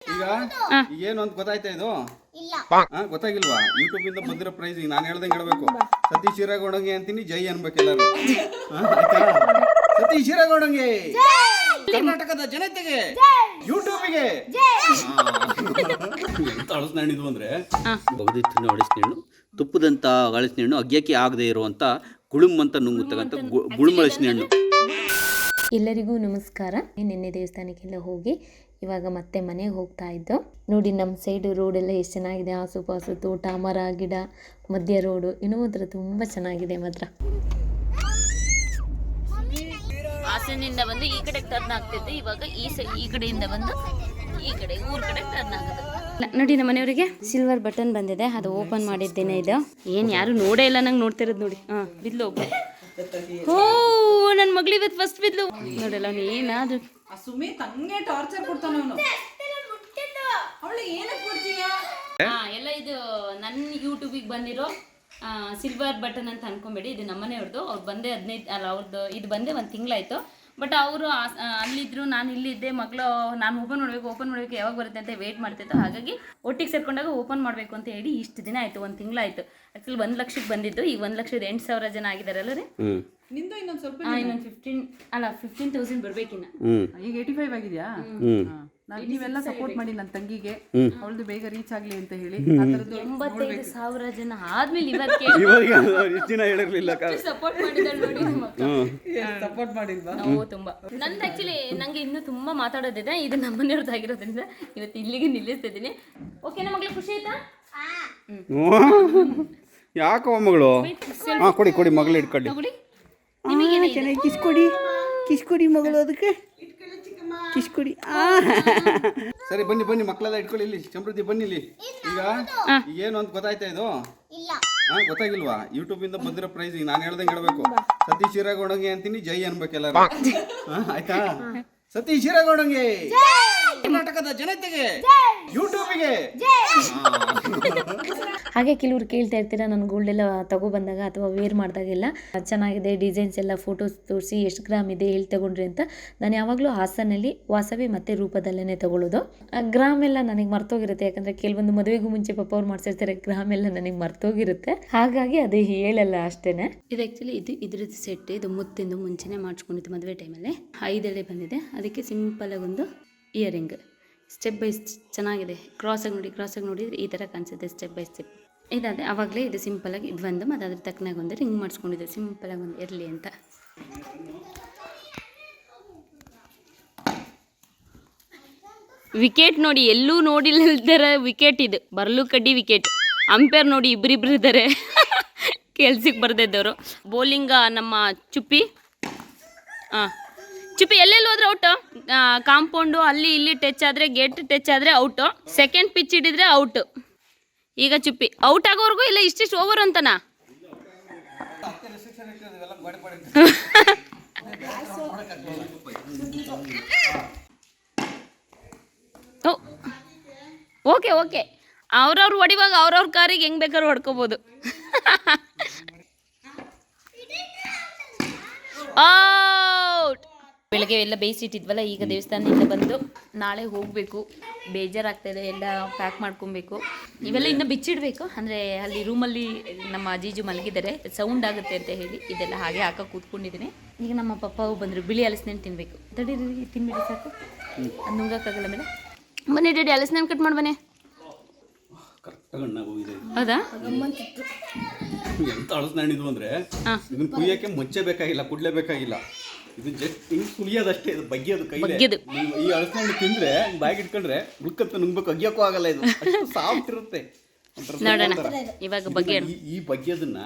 ಈಗ ಏನು ಅಂತ ಗೊತ್ತಾಯ್ತಾ ಇದು? ಗೊತ್ತಾಗಿಲ್ವಾ? ಯೂಟ್ಯೂಬ್ ಇಂದ ಬಂದಿರೋ ಪ್ರೈಸ್ ಈಗ ನಾನು ಹೇಳ್ದಂಗೆ ಹೇಳ್ಬೇಕು. ಸತೀಶ್ ಈರೇಗೌಡಂಗೆ ಅಂತೀನಿ, ಜೈ ಅನ್ಬೇಕು ಎಲ್ಲರೂ. ಆಯ್ತಾ? ಸತೀಶ್ ಈರೇಗೌಡಂಗೆ, ಕರ್ನಾಟಕದ ಜನತೆಗೆ, ಯೂಟ್ಯೂಬಿಗೆ. ಎಂತ ಅಳಸ್ನೇಣಿದ್ವು ಅಂದ್ರೆ ಬಗದಿತ್ತು ಅಳಿಸ್ನೇಣ್ಣು, ತುಪ್ಪದಂತ ಅಳಿಸ್ನೇಣ್ಣು, ಅಗ್ಯಕ್ಕೆ ಆಗದೆ ಇರುವಂತ ಗುಳುಮ್ ಅಂತ ನುಂಗುತ್ತಕ್ಕಂಥ ಗುಳುಮ್ ಅಳಿಸ್ನೇಣ್ಣು. ಎಲ್ಲರಿಗೂ ನಮಸ್ಕಾರ. ನಿನ್ನೆ ದೇವಸ್ಥಾನಕ್ಕೆಲ್ಲ ಹೋಗಿ ಇವಾಗ ಮತ್ತೆ ಮನೆಗೆ ಹೋಗ್ತಾ ಇದ್ದು. ನೋಡಿ ನಮ್ಮ ಸೈಡ್ ರೋಡೆಲ್ಲ ಎಷ್ಟು ಚೆನ್ನಾಗಿದೆ, ಆಸುಪಾಸು ತೋಟ, ಮರ, ಗಿಡ, ಮಧ್ಯ ರೋಡು, ಇನ್ನೂ ಮಾತ್ರ ತುಂಬ ಚೆನ್ನಾಗಿದೆ ಮಾತ್ರ. ಹಾಸನಿಂದ ಬಂದು ಈ ಕಡೆ ಟರ್ನ್ ಆಗ್ತಿದ್ದೆ, ಇವಾಗ ಈ ಕಡೆಯಿಂದ ಬಂದು ಈ ಕಡೆ ಊರ್ ಕಡೆ ಟರ್ನ್ ಆಗುತ್ತೆ. ನೋಡಿ ನಮ್ಮ ಮನೆಯವರಿಗೆ ಸಿಲ್ವರ್ ಬಟನ್ ಬಂದಿದೆ, ಅದು ಓಪನ್ ಮಾಡಿದ್ದೇನೆ. ಇದು ಏನು ಯಾರು ನೋಡೇ ಇಲ್ಲ, ನಂಗೆ ನೋಡ್ತಿರೋದು ನೋಡಿ. ಬಿದ್ಲು ಒಬ್ಬ. ಓ ನನ್ನ ಮಗಳಿವತ್ತು ಫಸ್ಟ್ ಬಿದ್ಲು ನೋಡಲ್ಲ. ಅವ್ನು ಏನಾದ್ರು ಸುಮಿತ್ ಹಂಗೆ ಟಾರ್ಚರ್ ಕೊಡ್ತಾನೆ ಅವನು. ಎಲ್ಲ ಇದು ನನ್ನ ಯೂಟ್ಯೂಬಿಗೆ ಬಂದಿರೋ ಸಿಲ್ವರ್ ಬಟನ್ ಅಂತ ಅನ್ಕೊಂಬೇಡಿ. ಇದು ನಮ್ಮನೆ ಅವ್ರದ್ದು. ಅವ್ರು ಬಂದೆ 15 ಅಲ್ಲ, ಅವ್ರದ್ದು ಇದು ಬಂದೆ 1 ತಿಂಗಳಾಯ್ತು. ಬಟ್ ಅವರು ಅಲ್ಲಿದ್ದರು, ನಾನು ಇಲ್ಲಿದ್ದೆ. ಮಗಳು ನಾನು ಓಪನ್ ಮಾಡಬೇಕು ಯಾವಾಗ ಬರುತ್ತೆ ಅಂತ ವೆಯ್ಟ್ ಮಾಡ್ತಿತ್ತು. ಹಾಗಾಗಿ ಒಟ್ಟಿಗೆ ಸೇರ್ಕೊಂಡಾಗ ಓಪನ್ ಮಾಡಬೇಕು ಅಂತ ಹೇಳಿ ಇಷ್ಟು ದಿನ ಆಯಿತು, 1 ತಿಂಗಳಾಯಿತು. ಆ್ಯಕ್ಚುಲಿ 1 ಲಕ್ಷಕ್ಕೆ ಬಂದಿದ್ದು, ಈಗ 1,08,000 ಜನ ಆಗಿದಾರಲ್ಲ ರೀ. ನಿಂದು ಇನ್ನೊಂದು ಸ್ವಲ್ಪ ಇನ್ನೊಂದು 15,000 ಬರ್ಬೇಕಿನ್ನ. ಈಗ 85 ಆಗಿದೆಯಾ? ನೀವೆಲ್ಲ ಸಪೋರ್ಟ್ ಮಾಡಿ ನನ್ನ ತಂಗಿಗೆ, ಅವಳದು ಬೇಗ ರೀಚ್ ಆಗ್ಲಿ ಅಂತ ಹೇಳಿ. 85,000 ಜನ ಆದ್ಮೇಲೆ ಇವತ್ತು ಸಪೋರ್ಟ್ ಮಾಡಿದಾಳೆ ನೋಡಿ. ಸಪೋರ್ಟ್ ಮಾಡಿಲ್ವಾ? ನಾವು ತುಂಬಾ. ನಂದು ಆಕ್ಚುಲಿ ನಂಗೆ ಇನ್ನೂ ತುಂಬಾ ಮಾತಾಡೋದಿದೆ. ಇದು ನಮ್ಮನೆಯವ್ರದ್ದು ಆಗಿರೋದ್ರಿಂದ ಇವತ್ತು ಇಲ್ಲಿಗೆ ನಿಲ್ಲಿಸ್ತಿದ್ದೀನಿ. ಓಕೆನಾ ಮಗಳು, ಖುಷಿ ಆಯ್ತಾ? ಯಾಕೋ ಮಗಳು? ಕೊಡಿ ಕೊಡಿ, ಮಗಳು ಇಟ್ಕೊಳ್ಳಿ. ಚೆನ್ನಾಗಿ ಕಿಸ್ಕೊಡಿ ಮಗಳು, ಅದಕ್ಕೆ ಕಿಸ್ಕೊಡಿ. ಸರಿ ಬನ್ನಿ ಬನ್ನಿ, ಮಕ್ಕಳೆಲ್ಲ ಇಟ್ಕೊಳ್ಳಿ. ಇಲ್ಲಿ ಸಮೃದ್ಧಿ ಬನ್ನಿ. ಇಲ್ಲಿ ಈಗ ಏನು ಅಂತ ಗೊತ್ತಾಯ್ತಾ ಇದು? ಗೊತ್ತಾಗಿಲ್ವಾ? ಯೂಟ್ಯೂಬ್ ಇಂದ ಬಂದಿರೋ ಪ್ರೈಸ್ ಈಗ ನಾನು ಹೇಳ್ದಂಗೆ ಹೇಳ್ಬೇಕು. ಸತೀಶ್ ಈರೇಗೌಡಂಗೆ ಅಂತೀನಿ, ಜೈ ಅನ್ಬೇಕು ಎಲ್ಲರೂ. ಆಯ್ತಾ? ಸತೀಶ್ ಈರೇಗೌಡಂಗೆ, ಕರ್ನಾಟಕದ ಜನತೆಗೆ, ಯೂಟ್ಯೂಬಿಗೆ. ಹಾಗೆ ಕೆಲವ್ರು ಕೇಳ್ತಾ ಇರ್ತೀರಾ, ನನ್ನ ಗೋಲ್ಡೆಲ್ಲ ತಗೊಬಂದಾಗ ಅಥವಾ ವೇರ್ ಮಾಡಿದಾಗೆಲ್ಲ ಚೆನ್ನಾಗಿದೆ, ಡಿಸೈನ್ಸ್ ಎಲ್ಲ ಫೋಟೋಸ್ ತೋರಿಸಿ ಎಷ್ಟು ಗ್ರಾಮ್ ಇದೆ ಹೇಳಿ ತಗೊಂಡ್ರಿ ಅಂತ. ನಾನು ಯಾವಾಗಲೂ ಹಾಸನಲ್ಲಿ ವಾಸವಿ ಮತ್ತು ರೂಪದಲ್ಲೇ ತಗೊಳ್ಳೋದು. ಗ್ರಾಮ್ ಎಲ್ಲ ನನಗೆ ಮರ್ತೋಗಿರುತ್ತೆ, ಯಾಕಂದರೆ ಕೆಲವೊಂದು ಮದುವೆಗೂ ಮುಂಚೆ ಪಪ್ಪ ಅವ್ರು ಮಾಡ್ಸಿರ್ತಾರೆ, ಗ್ರಾಮ್ ಎಲ್ಲ ನನಗೆ ಮರ್ತೋಗಿರುತ್ತೆ. ಹಾಗಾಗಿ ಅದು ಹೇಳಲ್ಲ ಅಷ್ಟೇ. ಇದು ಆ್ಯಕ್ಚುಲಿ ಇದ್ರದ್ದು ಸೆಟ್. ಇದು ಮುತ್ತಿಂದು ಮುಂಚೆನೇ ಮಾಡಿಸ್ಕೊಂಡಿದ್ದು ಮದುವೆ ಟೈಮಲ್ಲಿ. 5 ಎಳೆ ಬಂದಿದೆ. ಅದಕ್ಕೆ ಸಿಂಪಲಾಗಿ ಒಂದು ಇಯರಿಂಗ್, ಸ್ಟೆಪ್ ಬೈ ಚೆನ್ನಾಗಿದೆ. ಕ್ರಾಸಾಗಿ ನೋಡಿದರೆ ಈ ಥರ ಕಾಣಿಸುತ್ತೆ, ಸ್ಟೆಪ್ ಬೈ ಸ್ಟೆಪ್. ಇದಾದರೆ ಆವಾಗಲೇ ಇದು ಸಿಂಪಲಾಗಿ ಇದು ಒಂದು, ಮತ್ತು ಅದ್ರ ತಕ್ಕನಾಗ ಒಂದು ರಿಂಗ್ ಮಾಡಿಸ್ಕೊಂಡಿದ್ದೆ, ಸಿಂಪಲಾಗಿ ಒಂದು ಇರಲಿ ಅಂತ. ವಿಕೆಟ್ ನೋಡಿ, ಎಲ್ಲೂ ನೋಡಿಲ್ಲದರ ವಿಕೆಟ್ ಇದು. ಬರ್ಲು ಕಡ್ಡಿ ವಿಕೆಟ್. ಅಂಪೇರ್ ನೋಡಿ, ಇಬ್ಬರಿಬ್ರು ಇದ್ದಾರೆ ಕೆಲ್ಸಕ್ಕೆ ಬರ್ದಿದ್ದವರು. ಬೌಲಿಂಗ ನಮ್ಮ ಚುಪ್ಪಿ. ಚುಪ್ಪಿ ಎಲ್ಲೆಲ್ಲಿ ಹೋದ್ರೆ ಔಟು. ಕಾಂಪೌಂಡು ಅಲ್ಲಿ ಇಲ್ಲಿ ಟಚ್ ಆದರೆ, ಗೇಟ್ ಟಚ್ ಆದರೆ ಔಟು. ಸೆಕೆಂಡ್ ಪಿಚ್ ಹಿಡಿದ್ರೆ ಔಟು. ಈಗ ಚುಪ್ಪಿ ಔಟ್ ಆಗೋವರೆಗೂ ಇಲ್ಲ, ಇಷ್ಟಿಷ್ಟು ಓವರ್ ಅಂತನಾ? ಓಕೆ ಓಕೆ, ಅವ್ರವ್ರು ಹೊಡಿವಾಗ ಅವ್ರವ್ರ ಕಾರಿಗೆ ಹೆಂಗೆ ಬೇಕಾದ್ರೂ ಹೊಡ್ಕೋಬೋದು. ಔಟ್. ಬೆಳಗ್ಗೆ ಎಲ್ಲ ಬೇಯಿಸಿಟ್ಟಿದ್ವಲ್ಲ, ಈಗ ದೇವಸ್ಥಾನದಿಂದ ಬಂದು ನಾಳೆ ಹೋಗಬೇಕು. ಬೇಜಾರಾಗ್ತಾಯಿದೆ, ಎಲ್ಲ ಪ್ಯಾಕ್ ಮಾಡ್ಕೊಬೇಕು. ಇವೆಲ್ಲ ಇನ್ನೂ ಬಿಚ್ಚಿಡಬೇಕು. ಅಂದರೆ ಅಲ್ಲಿ ರೂಮಲ್ಲಿ ನಮ್ಮ ಅಜ್ಜಿಜು ಮಲಗಿದ್ದಾರೆ, ಸೌಂಡ್ ಆಗುತ್ತೆ ಅಂತ ಹೇಳಿ ಇದೆಲ್ಲ ಹಾಗೆ ಹಾಕೋ ಕೂತ್ಕೊಂಡಿದ್ದೀನಿ. ಈಗ ನಮ್ಮ ಪಪ್ಪ ಬಂದರು, ಬಿಳಿ ಹಲಸಿನಣ್ಣು ತಿನ್ನಬೇಕು. ತಡೀರಿ, ತಿನ್ಬಿಡಿ ಸಾಕು, ಅದು ನುಂಗಕ್ಕಾಗಲ್ಲ. ಮೇಲೆ ಬನ್ನಿ ಡ್ಯಾಡಿ, ಹಲಸಿನಣ್ಣು ಕಟ್ ಮಾಡಿ ಬನ್ನಿ. ಹೌದಾ? ಎಂತ ಹಲಸಿನಣ್ಣಿದ್ವು ಅಂದ್ರೆ ಇದನ್ನ ಕುಯ್ಯಕ್ಕೆ ಮುಚ್ಚೆ ಬೇಕಾಗಿಲ್ಲ, ಕುಡ್ಲೇಬೇಕಾಗಿಲ್ಲ. ಇದು ಜಸ್ಟ್ ಹಿಂಗ್ ಸುಲಿಯೋದಷ್ಟೇ, ಇದು ಬಗ್ಗಿಯೋದು ಕೈಲೇ. ಈ ಹಲಸಿನಣ್ಣು ತಿಂದ್ರೆ ಬಾಯಿಗೆ ಇಟ್ಕೊಂಡ್ರೆ ಮುಳ್ಕಂತ ನುಂಗ್ಬೇಕು, ಅಗ್ಯಕ್ಕೂ ಆಗಲ್ಲ. ಇದು ಅಷ್ಟು ಸಾಫ್ಟ್ ಇರುತ್ತೆ. ಇವಾಗ ಬಗ್ಗೆ ಈ ಬಗ್ಗೆದನ್ನ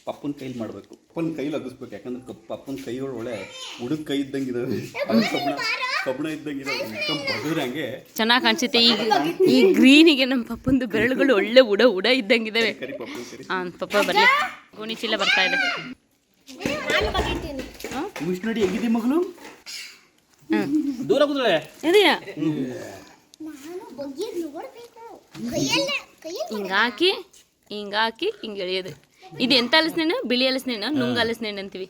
ಪಪ್ಪನ ಕೈಲಿ ಮಾಡಬೇಕು, ಪಪ್ಪನ ಕೈಲಿ ಅಗಿಸ್ಬೇಕು. ಯಾಕಂದ್ರೆ ಪಪ್ಪನ ಕೈಗಳು ಒಳ್ಳೆ ಉಡುಗ್ ಕೈ ಇದ್ದಂಗಿದಾವೆ, ಕಬ್ಬಣ ಇದ್ದಂಗಿದಾವೆ, ಬಗ್ರಂಗೆ ಚೆನ್ನಾಗಿ ಕಾಣಿಸುತ್ತೆ. ಈ ಗ್ರೀನಿಗೆ ನಮ್ಮ ಪಪ್ಪಂದು ಬೆರಳುಗಳು ಒಳ್ಳೆ ಉಡ ಇದ್ದಂಗಿದಾವೆ. ಪಪ್ಪ ಬರ್ಲಿ, ಗೋಣಿ ಚೀಲ ಬರ್ತಾ ಇದೆ. ನೋಡಿ ಹೆಂಗಿದೆ ಮಗಳು, ದೂರ ಕೂತ್ರೆ ಹಿಂಗಾಕಿ ಹಿಂಗೆ ಎಳೆಯೋದು. ಇದು ಎಂತ ಹಲಸಿನಣ್ಣು? ಬಿಳಿ ಹಲಸಿನಣ್ಣು, ನುಂಗ ಹಲಸಿನಣ್ಣು ಅಂತೀವಿ.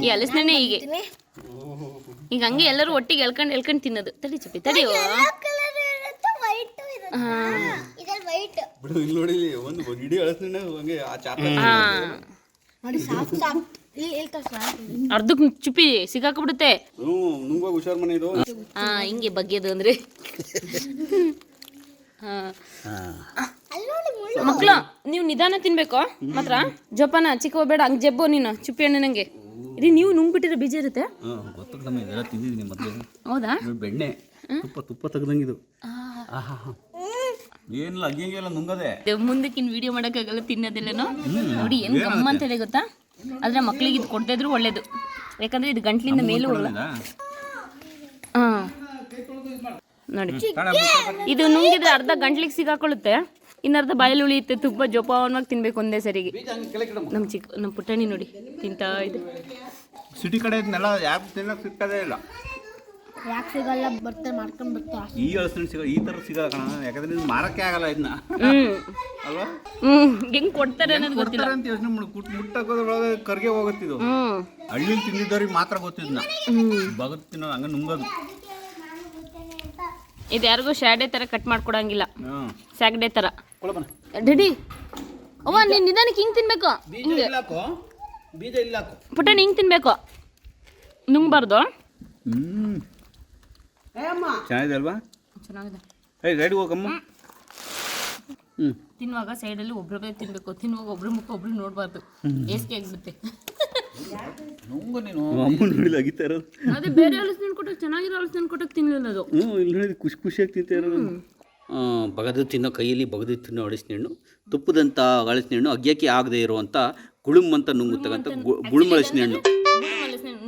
ಈ ಹಲಸಿನಣ್ಣೆ ಹೀಗೆ ಈಗ ಹಂಗೆ ಎಲ್ಲರೂ ಒಟ್ಟಿಗೆ ಎಳ್ಕೊಂಡು ತಿನ್ನೋದು. ತಡಿ ಚುಪ್ಪಿ, ತಡಿಯೋ. ಬಿಡು ಇಲ್ಲಿ ನೋಡಿ ಒಂದು ಇಡೀ ಅಳಸ್ನ ಹಂಗೆ ಆ ಚಾಪ ಅರ್ಧಕ್ಕೆ ಚುಪ್ಪಿ ಸಿಗಾಕ್ಬಿಡುತ್ತೆ. ನುಂಗುವಾಗ ಹುಷಾರ್ ಮನೆ ಇದು. ಹಿಂಗೆ ಬಗ್ಗೆದು ಅಂದ್ರೆ ಮಕ್ಳು ನೀವು ನಿಧಾನ ತಿನ್ಬೇಕು ಮಾತ್ರ. ಜೋಪಾನ ಚಿಕ್ಕ ಬೇಡ ಹಂಗೆ ಜಬ್ಬು ನೀನು ಚುಪ್ಪಿ ಹಣ್ಣು ನಂಗೆ ಇದು ನೀವು ನುಂಗ್ಬಿಟ್ಟಿರೋ ಬೀಜ ಇರುತ್ತೆ. ಗೊತ್ತು ನಮ್ಮ ಇದೆಲ್ಲ ತಿಂದಿದ್ದೀನಿ ಮೊದಲು. ಹೌದಾ? ಬೆಣ್ಣೆ ತುಪ್ಪ ತೆಗ್ದಂಗಿದು. ಏನಿಲ್ಲ ಹಂಗೆಲ್ಲ ನುಂಗದೆ. ಮುಂದಕ್ಕಿನ್ ವಿಡಿಯೋ ಮಾಡೋಕ್ಕಾಗಲ್ಲ ತಿನ್ನೋದಿಲ್ಲನೋ ನೋಡಿ ಏನು ಗಮ್ಮ ಅಂತ ಹೇಳಿ ಗೊತ್ತಾ. ಆದ್ರೆ ಮಕ್ಳಿಗೆ ಇದು ಕೊಡದೇ ಇದ್ರು ಒಳ್ಳೇದು, ಯಾಕಂದ್ರೆ ಇದು ಗಂಟ್ಲಿಂದ ಮೇಲೂ ಹೋಗಲ್ಲ. ನೋಡಿ ಇದು ನುಂಗಿದ್ರೆ ಅರ್ಧ ಗಂಟ್ಲಿಗೆ ಸಿಗಾಕೊಳ್ಳುತ್ತೆ, ಇನ್ನರ್ಧ ಬಾಯಲ್ಲಿ ಉಳಿಯುತ್ತೆ. ತುಪ್ಪ ಜೋಪಾನವಾಗಿ ತಿನ್ಬೇಕು ಒಂದೇ ಸರಿಗೆ. ನಮ್ಮ ಪುಟ್ಟಣಿ ನೋಡಿ ತಿಂತಾ ಇದೆ. ಸಿಟಿ ಕಡೆ ಇದನ್ನೆಲ್ಲ ಯಾಕೆ ತಿನ್ನಕ್ಕೆ ಸಿಕ್ಕದೇ ಇಲ್ಲ. ಯಾಕೆ ಸಿಗಲ್ಲ, ಬರ್ತಾರೆ ಮಾಡ್ಕೊಂಡು ಬರ್ತಾರೆ. ಈ ಹಲಸಿನ ಸಿಗ ಈ ಥರ ಸಿಗಲ್ಲ ಕಣ, ಯಾಕಂದ್ರೆ ಇದು ಮಾರಕ್ಕೆ ಆಗಲ್ಲ ಇದನ್ನ ಅಲ್ವಾ. ಹೆಂಗ್ ಕೊಡ್ತಾರೆ ಅನ್ನೋದು ಗೊತ್ತಿಲ್ಲ ಅಂತ ಯೋಚನೆ ಮಾಡಿ ಮುಟ್ಟಕ್ಕೋದ್ರೊಳಗೆ ಕರ್ಗೆ ಹೋಗುತ್ತಿದ್ದು. ಹಳ್ಳಿಲಿ ತಿಂದಿದ್ದವ್ರಿಗೆ ಮಾತ್ರ ಗೊತ್ತಿದ್ನ ಬಗತ್ ತಿನ್ನೋದು ಹಂಗ ನುಂಗೋದು. ಇದು ಯಾರಿಗೂ ಶಾಡೆ ತರ ಕಟ್ ಮಾಡ್ಕೊಡಂಗಿಲ್ಲ, ಸ್ಯಾಗ್ಡೆ ತರ. ರೆಡಿ ಅವ್ವ ನೀನ್ ನಿಧಾನಕ್ಕೆ ಹಿಂಗ್ ತಿನ್ಬೇಕು. ಬೀಜ ಇಲ್ಲ ಪುಟ್ಟಣಿ ಹಿಂಗ್ ತಿನ್ಬೇಕು, ನುಂಗ್ಬಾರ್ದು. ಚೆನ್ನಾಗಿದೆ ಅಲ್ವಾ? ಚೆನ್ನಾಗಿದೆ. ರೆಡಿ ಹೋಗಮ್ಮ. ತಿನ್ನುವಾಗ ಸೈಡಲ್ಲಿ ಒಬ್ರೊಬ್ಬರೇ ತಿನ್ಬೇಕು, ತಿನ್ನುವಾಗ ಒಬ್ರು ಮುಖ ಒಬ್ರು ನೋಡ್ಬಾರ್ದು, ಏಸ್ಗೆ ಆಗ್ಬಿಡುತ್ತೆ. ಅಮ್ಮ ನೋಡಿಲ್ಲ ಅಗಿತಾ ಇರೋದು. ಅದೇ ಬೇರೆ ಹಲಸಿನ ಕೊಟ್ಟಕ್ಕೆ ಚೆನ್ನಾಗಿರೋ ಹಲಸಿನ ಕೊಟ್ಟಕ್ಕೆ ತಿನ್ನಲಿಲ್ಲ ಅದು. ಇಲ್ಲಿ ನೋಡಿ ಖುಷಿಯಾಗಿ ತಿಂತಾ ಇರೋದು. ಬಗದು ತಿನ್ನೋ ಕೈಯಲ್ಲಿ ಬಗದು ತಿನ್ನೋ ಹಲಸಿನ ತುಪ್ಪದಂಥ ಹಲಸಿನ ಅಗ್ಯಕ್ಕೆ ಆಗದೆ ಇರುವಂಥ ಗುಳುಮ್ ಅಂತ ನುಂಗುತ್ತಕ್ಕಂಥ ಗುಳುಮ್ ಹಲಸಿನ ಹಣ್ಣು.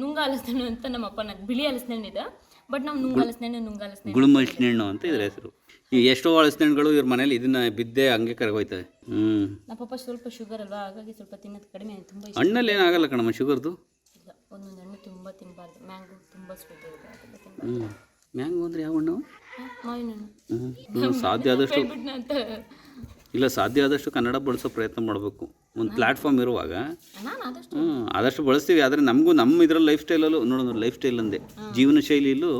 ನುಂಗ ಹಲಸಿನ ಅಂತ ನಮ್ಮ ಅಪ್ಪನ ಬಿಳಿ ಹಲಸಿನ ಇದೆ, ಬಟ್ ನಾವು ನುಂಗ ಹಲಸಿನ ಗುಳುಮ್ ಹಲಸಿನ ಹಣ್ಣು ಅಂತ ಇದ್ರ ಹೆಸರು. ಈ ಎಷ್ಟೋ ಹಲಸಿನ ಹಣ್ಣುಗಳು ಇವ್ರ ಮನೇಲಿ ಇದನ್ನ ಬಿದ್ದೆ ಹಂಗೆ ಕರಗೋಯ್ತವೆ. ನಮ್ಮ ಪಪ್ಪ ಸ್ವಲ್ಪ ಶುಗರ್ ಅಲ್ವಾ, ಹಾಗಾಗಿ ಸ್ವಲ್ಪ ತಿನ್ನೋದು ಕಡಿಮೆ. ತುಂಬ ಇಷ್ಟ. ಹಣ್ಣಲ್ಲಿ ಏನಾಗಲ್ಲ ಕಣಮ್ಮ ಶುಗರ್ದು. ಇಲ್ಲ, ಒಂದೊಂದು ಹಣ್ಣು ತುಂಬ ತಿನ್ನಬಾರ್ದು. ಮ್ಯಾಂಗೋ ತುಂಬ ಸ್ವೀಟ್ ಇರುತ್ತೆ. ಮ್ಯಾಂಗೋ ಅಂದರೆ ಯಾವ ಹಣ್ಣು? ಮಾವಿನ ಹಣ್ಣು. ಸಾಧ್ಯ ಆದಷ್ಟು ಇಲ್ಲ, ಸಾಧ್ಯ ಆದಷ್ಟು ಕನ್ನಡ ಬಳಸೋ ಪ್ರಯತ್ನ ಮಾಡಬೇಕು. ಒಂದು ಪ್ಲ್ಯಾಟ್ಫಾರ್ಮ್ ಇರುವಾಗ ಆದಷ್ಟು ಬಳಸ್ತೀವಿ. ಆದರೆ ನಮಗೂ ನಮ್ಮ ಇದರಲ್ಲಿ ಲೈಫ್ ಸ್ಟೈಲಲ್ಲೂ ನೋಡೋದು, ಲೈಫ್ ಸ್ಟೈಲ್ ಅಂದೆ ಜೀವನ ಶೈಲಿಯಲ್ಲೂ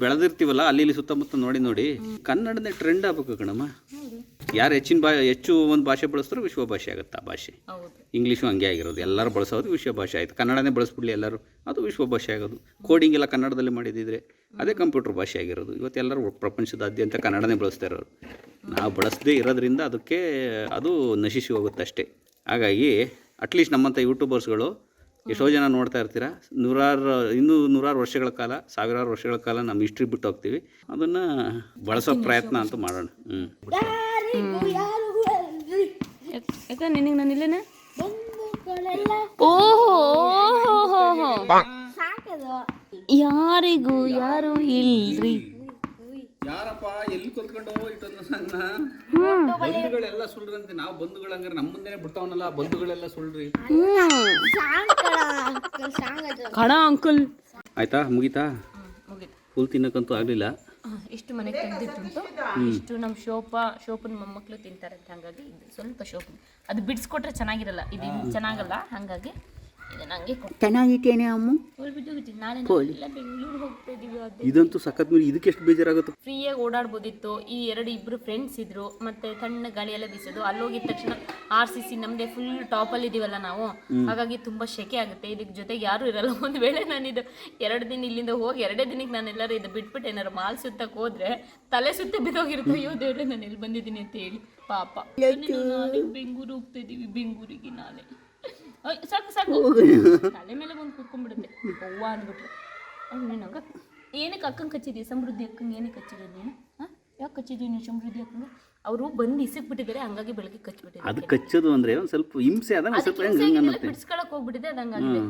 ಬೆಳೆದಿರ್ತೀವಲ್ಲ, ಅಲ್ಲಿ ಸುತ್ತಮುತ್ತ ನೋಡಿ ಕನ್ನಡನೇ ಟ್ರೆಂಡ್ ಆಗಬೇಕು ಕಣಮ್ಮ. ಯಾರು ಹೆಚ್ಚು ಒಂದು ಭಾಷೆ ಬಳಸ್ತಾರೋ ವಿಶ್ವ ಭಾಷೆ ಆಗುತ್ತೆ ಆ ಭಾಷೆ. ಇಂಗ್ಲೀಷು ಹಂಗೆ ಆಗಿರೋದು, ಎಲ್ಲರೂ ಬಳಸೋದು ವಿಶ್ವ ಭಾಷೆ ಆಯಿತು. ಕನ್ನಡನೇ ಬಳಸ್ಬಿಡ್ಲಿ ಎಲ್ಲರೂ, ಅದು ವಿಶ್ವ ಭಾಷೆ ಆಗೋದು. ಕೋಡಿಂಗ್ ಎಲ್ಲ ಕನ್ನಡದಲ್ಲಿ ಮಾಡಿದಿದ್ರೆ ಅದೇ ಕಂಪ್ಯೂಟರ್ ಭಾಷೆ ಆಗಿರೋದು. ಇವತ್ತು ಎಲ್ಲರೂ ಪ್ರಪಂಚದಾದ್ಯಂತ ಕನ್ನಡನೇ ಬಳಸ್ತಾ ಇರೋರು. ನಾವು ಬಳಸದೇ ಇರೋದ್ರಿಂದ ಅದಕ್ಕೆ ಅದು ನಶಿಸಿ ಹೋಗುತ್ತೆ ಅಷ್ಟೇ. ಹಾಗಾಗಿ ಅಟ್ಲೀಸ್ಟ್ ನಮ್ಮಂಥ ಯೂಟ್ಯೂಬರ್ಸ್ಗಳು ಎಷ್ಟೋ ಜನ ನೋಡ್ತಾ ಇರ್ತೀರ, ನೂರಾರು ವರ್ಷಗಳ ಕಾಲ, ಸಾವಿರಾರು ವರ್ಷಗಳ ಕಾಲ ನಮ್ಮ ಹಿಸ್ಟ್ರಿ ಬಿಟ್ಟು ಹೋಗ್ತೀವಿ. ಅದನ್ನು ಬಳಸೋ ಪ್ರಯತ್ನ ಅಂತೂ ಮಾಡೋಣ. ಯಾಕೆ ನಿನಗೆ ನಾನು ಇಲ್ಲೇನೆ? ಓಹೋ ಯಾರಿಗೂ ಯಾರು ಇಲ್ರಿ. ಯಾರಪ್ಪ ಎಲ್ಲಿ ಕಲ್ತ್ಕೊಂಡು ಇಟ್ಟೊಂದು ಸಣ್ಣ ಬಂಧುಗಳೆಲ್ಲ ಸುಳ್ರಂತೆ. ನಾವು ಬಂಧುಗಳು ಹಂಗಾರೆ ನಮ್ಮ ಮುಂದೆನೆ ಬಿಡ್ತಾವನಲ್ಲ, ಬಂಧುಗಳೆಲ್ಲ ಸುಳ್ರಿ. ಕಣ ಅಂಕಲ್ ಆಯ್ತಾ? ಮುಗೀತಾ? ಫುಲ್ ತಿನ್ನಕ್ಕಂತೂ ಆಗಲಿಲ್ಲ. ಇಷ್ಟು ಮನೆಗೆ ತಂದಿಟ್ಟುಂಟು, ಇಷ್ಟು ನಮ್ಮ ಶೋಪನ ಮೊಮ್ಮಕ್ಕಳು ತಿಂತಾರೆ ಅಂತ. ಹಾಗಾಗಿ ಇದು ಸ್ವಲ್ಪ ಶೋಪನ್ ಅದು ಬಿಡಿಸ್ಕೊಟ್ರೆ ಚೆನ್ನಾಗಿರಲ್ಲ, ಇದು ಚೆನ್ನಾಗಲ್ಲ. ಹಾಗಾಗಿ ಇದನ್ನ ಹಂಗೆ ಚೆನ್ನಾಗಿತ್ತೇನೆ ಅಮ್ಮ. ನಾಳೆ ಎಲ್ಲ ಬೆಂಗಳೂರು ಹೋಗ್ತಾ ಇದೀವಿ. ಇದಂತೂ ಸಖತ್ ಮೇಲೆ ಇದಕ್ಕೆ ಎಷ್ಟು ಬೇಜಾರಾಗುತ್ತೆ. ಫ್ರೀಯಾಗಿ ಓಡಾಡ್ಬೋದಿತ್ತು. ಈ ಇಬ್ಬರು ಫ್ರೆಂಡ್ಸ್ ಇದ್ರು, ಮತ್ತೆ ತಣ್ಣ ಗಾಳಿ ಎಲ್ಲ ಬೀಸೋದು. ಅಲ್ಲಿ ಹೋಗಿದ ತಕ್ಷಣ RCC ನಮ್ದೇ ಫುಲ್ ಟಾಪಲ್ಲಿ ಇದೀವಲ್ಲ ನಾವು, ಹಾಗಾಗಿ ತುಂಬಾ ಶೆಕೆ ಆಗುತ್ತೆ. ಇದಕ್ಕೆ ಜೊತೆಗೆ ಯಾರು ಇರಲ್ಲ. ಒಂದು ವೇಳೆ ನಾನಿದು 2 ದಿನ ಇಲ್ಲಿಂದ ಹೋಗಿ 2 ದಿನಕ್ಕೆ ನಾನು ಎಲ್ಲರೂ ಇದು ಬಿಟ್ಬಿಟ್ಟು ಏನಾರು ಮಾಲ್ ಸುತ್ತಕ್ಕೆ ಹೋದ್ರೆ ತಲೆ ಸುತ್ತ ಬಿದ್ದೋಗಿರುತ್ತೆ. ಅಯ್ಯೋ ದೇವ್ರೆ ನಾನು ಎಲ್ಲಿ ಬಂದಿದ್ದೀನಿ ಅಂತ ಹೇಳಿ. ಪಾಪ ನಾಳೆ ಬೆಂಗಳೂರು ಹೋಗ್ತಾ ಇದೀವಿ, ಬೆಂಗಳೂರಿಗೆ ನಾಳೆ. ಸಾಕು ತಲೆ ಮೇಲೆ ಬಂದು ಕೂತ್ಕೊಂಡ್ಬಿಡುತ್ತೆ ಅವ್ವ ಅಂದ್ಬಿಟ್ರೆ. ನೀನು ಏನಕ್ಕೆ ಅಕ್ಕಂಗೆ ಕಚ್ಚಿದ್ಯಾ? ಸಮೃದ್ಧಿ ಅಕ್ಕಂಗೆ ಏನಕ್ಕೆ ಕಚ್ಚಿದ್ಯ ನೀನು? ಯಾಕೆ ಕಚ್ಚಿದ್ವಿ ನೀವು ಸಮೃದ್ಧಿ ಅಕ್ಕಂಗೆ? ಅವರು ಬಂದು ಇಸಿಕ್ಬಿಟ್ಟಿದ್ದಾರೆ, ಹಂಗಾಗಿ ಬೆಳಗ್ಗೆ ಕಚ್ಚಿಬಿಟ್ಟಿದ್ದಾರೆ. ಅದು ಕಚ್ಚೋದು ಅಂದರೆ ಒಂದು ಸ್ವಲ್ಪ ಹಿಂಸೆ ಅದ, ಬಿಡಿಸ್ಕೊಳಕ್ಕೆ ಹೋಗ್ಬಿಟ್ಟಿದೆ. ಅದು ಹಂಗಾಗಿದೆ.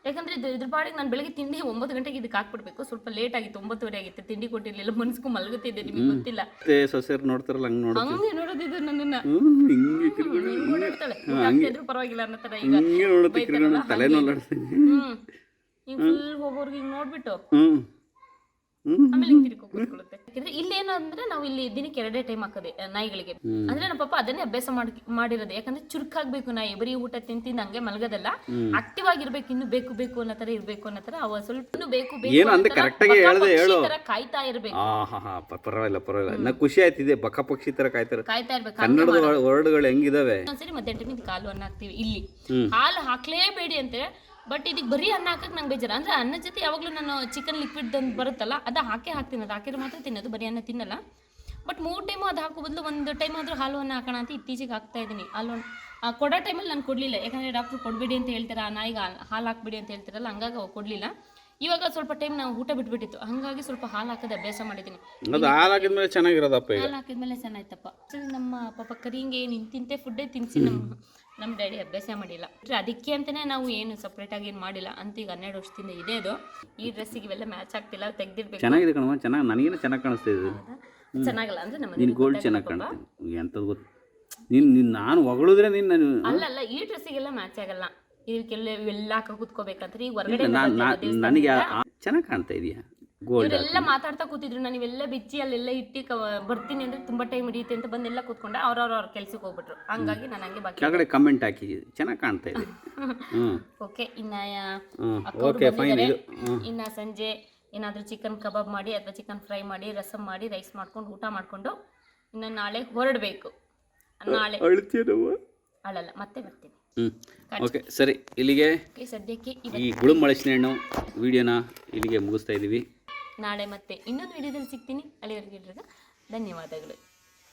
ಯಾಕಂದ್ರೆ ಇದ್ರ ಪಾಡಿಗೆ ನಾನು ಬೆಳಗ್ಗೆ ತಿಂಡಿ 9 ಗಂಟೆಗೆ ಇದಕ್ಕೆ ಹಾಕ್ಬಿಡ್ಬೇಕು. ಸ್ವಲ್ಪ ಲೇಟ್ ಆಗಿತ್ತು, 9:30 ಆಗಿತ್ತು. ತಿಂಡಿ ಕೊಟ್ಟಿರ್ಲಿಲ್ಲ, ಮನ್ಸ್ಕೊ ಮಲಗುತ್ತಿದ್ದೆ. ನಿಮಗೆ ಗೊತ್ತಿಲ್ಲ, ಸೊಸೆಯರು ನೋಡ್ತಾರಲ್ಲ ಹಂಗೆ ನೋಡೋದಿದ್ದು ನನ್ನನ್ನು. ನೋಡ್ತಾಳೆ ಪರವಾಗಿಲ್ಲ ಅನ್ನೋ ಥರ. ಈಗ ಫುಲ್ ಹೋಗೋರ್ಗೆ ಹಿಂಗೆ ನೋಡ್ಬಿಟ್ಟು ಆಮೇಲೆ ಹಿಂಗ್ ತಿರ್ಕೊ ಕೂತ್ಕೊಳ್ಳುತ್ತೆ. ಯಾಕಂದ್ರೆ ಇಲ್ಲೇನು ಅಂದ್ರೆ ನಾವು ಇಲ್ಲಿ ದಿನಕ್ಕೆ 2 ಟೈಮ್ ಹಾಕೋದೆ ನಾಯಿಗಳಿಗೆ. ಅಂದ್ರೆ ನಮ್ಮ ಪಾಪ ಅದನ್ನೇ ಅಭ್ಯಾಸ ಮಾಡಿರೋದು. ಯಾಕಂದ್ರೆ ಚುರುಕಾಗ್ಬೇಕು ನಾಯಿ, ಬರೀ ಊಟ ತಿಂತಿಂದ ಹಂಗೆ ಮಲಗದಲ್ಲ, ಆಕ್ಟಿವ್ ಆಗಿರ್ಬೇಕು, ಇನ್ನು ಬೇಕು ಬೇಕು ಅನ್ನೋ ತರ ಇರ್ಬೇಕು ಅನ್ನೋ ತರ. ಅವ ಸ್ವಲ್ಪ ಬೇಕು ತರ ಕಾಯ್ತಾ ಇರ್ಬೇಕು. ಪರವಾಗಿಲ್ಲ ನಾ ಖುಷಿ ಆಯ್ತಿದೆ. ಬಕ ಪಕ್ಷಿ ತರ ಕಾಯ್ತಾ ಇರ್ಬೇಕು. ಕನ್ನಡದ ವರ್ಡ್ಗಳು ಹೆಂಗಿದಾವೆ. ಒಂದ್ಸರಿ ಮಧ್ಯಾಹ್ನ ಟೈಮಿಗೆ ಕಾಲು ಅನ್ನ ಹಾಕ್ತಿವಿ ಇಲ್ಲಿ. ಹಾಲು ಹಾಕ್ಲೇಬೇಡಿ ಅಂತೆ, ಬಟ್ ಇದಕ್ಕೆ ಬರೀ ಅನ್ನ ಹಾಕಕ್ಕೆ ನಂಗೆ ಬೇಜಾರ. ಅಂದ್ರೆ ಅನ್ನದ ಜೊತೆ ಯಾವಾಗಲೂ ನಾನು ಚಿಕನ್ ಲಿಕ್ವಿಡ್ ಅಂತ ಬರುತ್ತಲ್ಲ, ಅದು ಹಾಕ್ತೀನಿ. ಅದು ಹಾಕಿದ್ರೆ ಮಾತ್ರ ತಿನ್ನೋದು, ಬರೀ ಅನ್ನ ತಿನ್ನಲ್ಲ. ಬಟ್ 3 ಟೈಮು ಅದು ಹಾಕೋ ಬದಲು ಒಂದು ಟೈಮ್ ಆದರೂ ಹಾಲು ಅನ್ನ ಹಾಕೋಣ ಅಂತ ಇತ್ತೀಚೆಗೆ ಹಾಕ್ತಾ ಇದ್ದೀನಿ. ಹಾಲು ಕೊಡೋ ಟೈಮಲ್ಲಿ ನಾನು ಕೊಡಲಿಲ್ಲ, ಯಾಕಂದರೆ ಡಾಕ್ಟ್ರು ಕೊಡಬೇಡಿ ಅಂತ ಹೇಳ್ತಾರೆ, ಆ ನಾಯಿಗೆ ಹಾಲು ಹಾಕ್ಬೇಡಿ ಅಂತ ಹೇಳ್ತಾರಲ್ಲ, ಹಂಗಾಗಿ ಕೊಡಲಿಲ್ಲ. ಇವಾಗ ಸ್ವಲ್ಪ ಟೈಮ್ ನಾವು ಊಟ ಬಿಟ್ಬಿಟ್ಟಿತ್ತು, ಹಂಗಾಗಿ ಸ್ವಲ್ಪ ಹಾಲು ಹಾಕೋದು ಅಭ್ಯಾಸ ಮಾಡಿದ್ದೀನಿ. ಹಾಲು ಹಾಕಿದ್ಮೇಲೆ ಚೆನ್ನಾಗಿರೋದಪ್ಪ. ಹಾಲು ಹಾಕಿದ್ಮೇಲೆ ಚೆನ್ನಾಯ್ತಪ್ಪ. ನಮ್ಮ ಪಾಪ ಕರಿಂಗೆ ನಿಂತಿಂತೆ ಫುಡ್ಡೇ ತಿನ್ನಿಸಿ ನಮ್ಮ ಡ್ಯಾಡಿ ಅಭ್ಯಾಸ ಮಾಡಿಲ್ಲ. ಅದಕ್ಕೆ ಅಂತಲೇ ನಾವು ಏನು ಸಪ್ರೇಟಾಗಿ ಏನು ಮಾಡಿಲ್ಲ ಅಂತ. ಈಗ 12 ವರ್ಷದಿಂದ ಇದೆ ಅದು. ಈ ಡ್ರೆಸ್ಸಿಗೆ ಇವೆಲ್ಲ ಮ್ಯಾಚ್ ಆಗ್ತಿಲ್ಲ, ತೆಗ್ದಿರ್ಬೇಕು. ಚೆನ್ನಾಗಿದೆ ಕಣಮ್ಮ, ಚೆನ್ನಾಗಿ ನನಗೇನು ಚೆನ್ನಾಗಿ ಕಾಣಿಸ್ತಾ ಇದೆ. ಚೆನ್ನಾಗಲ್ಲ ಅಂದ್ರೆ ನಮ್ಮ ನಿನ್ನ ಗೋಲ್ಡ್ ಚೆನ್ನಾಗಿ ಕಾಣ್ತೀನಿ. ಎಂಥದ್ದು ಗೊತ್ತು ನೀನು ನಾನು ಹೊಗಳಿದ್ರೆ ನೀನು ಅಲ್ಲ ಈ ಡ್ರೆಸ್ಸಿಗೆಲ್ಲ ಮ್ಯಾಚ್ ಆಗಲ್ಲ. ಇದಕ್ಕೆಲ್ಲ ಇವೆಲ್ಲ ಹಾಕೋ ಕೂತ್ಕೋಬೇಕಂದ್ರೆ ಈಗ ಹೊರಗಡೆ ನನಗೆ ಚೆನ್ನಾಗಿ ಕಾಣ್ತಾ ಇದೆಯಾ ಗೋಲ್ಡ್. ಇವರೆಲ್ಲ ಮಾತಾಡ್ತಾ ಕೂತಿದ್ರು, ನಾನು ಇವೆಲ್ಲ ಬಿಚ್ಚಿ ಅಲ್ಲೆಲ್ಲ ಇಟ್ಟು ಬರ್ತೀನಿ ಅಂದ್ರೆ ತುಂಬಾ ಟೈಮ್ ಹಿಡಿಯುತ್ತೆ ಅಂತ ಬಂದೆಲ್ಲ ಕೂತ್ಕೊಂಡೆ. ಅವ್ರ ಕೆಲ್ಸಕ್ಕೆ ಹೋಗ್ಬಿಟ್ರು, ಹಂಗಾಗಿ ನಾನು ಹಂಗೆ ಬಾಕಿ ಕೆಳಗಡೆ ಕಮೆಂಟ್ ಹಾಕಿ ಚೆನ್ನಾಗಿ ಕಾಣ್ತಾ ಇದೆ. ಓಕೆ, ಇನ್ನ ಇನ್ನ ಸಂಜೆ ಏನಾದರೂ ಚಿಕನ್ ಕಬಾಬ್ ಮಾಡಿ ಅಥವಾ ಚಿಕನ್ ಫ್ರೈ ಮಾಡಿ, ರಸಮ್ ಮಾಡಿ, ರೈಸ್ ಮಾಡ್ಕೊಂಡು ಊಟ ಮಾಡಿಕೊಂಡು ಇನ್ನು ನಾಳೆ ಹೊರಡಬೇಕು. ನಾಳೆ ಅಳಲ್ಲ, ಮತ್ತೆ ಬರ್ತೀನಿ. ಓಕೆ ಸರಿ, ಇಲ್ಲಿಗೆ ಸದ್ಯಕ್ಕೆ ಈ ಗುಳುಮಳಸಿನ ಹಣ್ಣು ವಿಡಿಯೋನ ಇಲ್ಲಿಗೆ ಮುಗಿಸ್ತಾ ಇದ್ದೀವಿ. ನಾಳೆ ಮತ್ತೆ ಇನ್ನೊಂದು ವಿಡಿಯೋದಲ್ಲಿ ಸಿಗ್ತೀನಿ. ಅಲ್ಲಿವರೆಗೆ ಧನ್ಯವಾದಗಳು.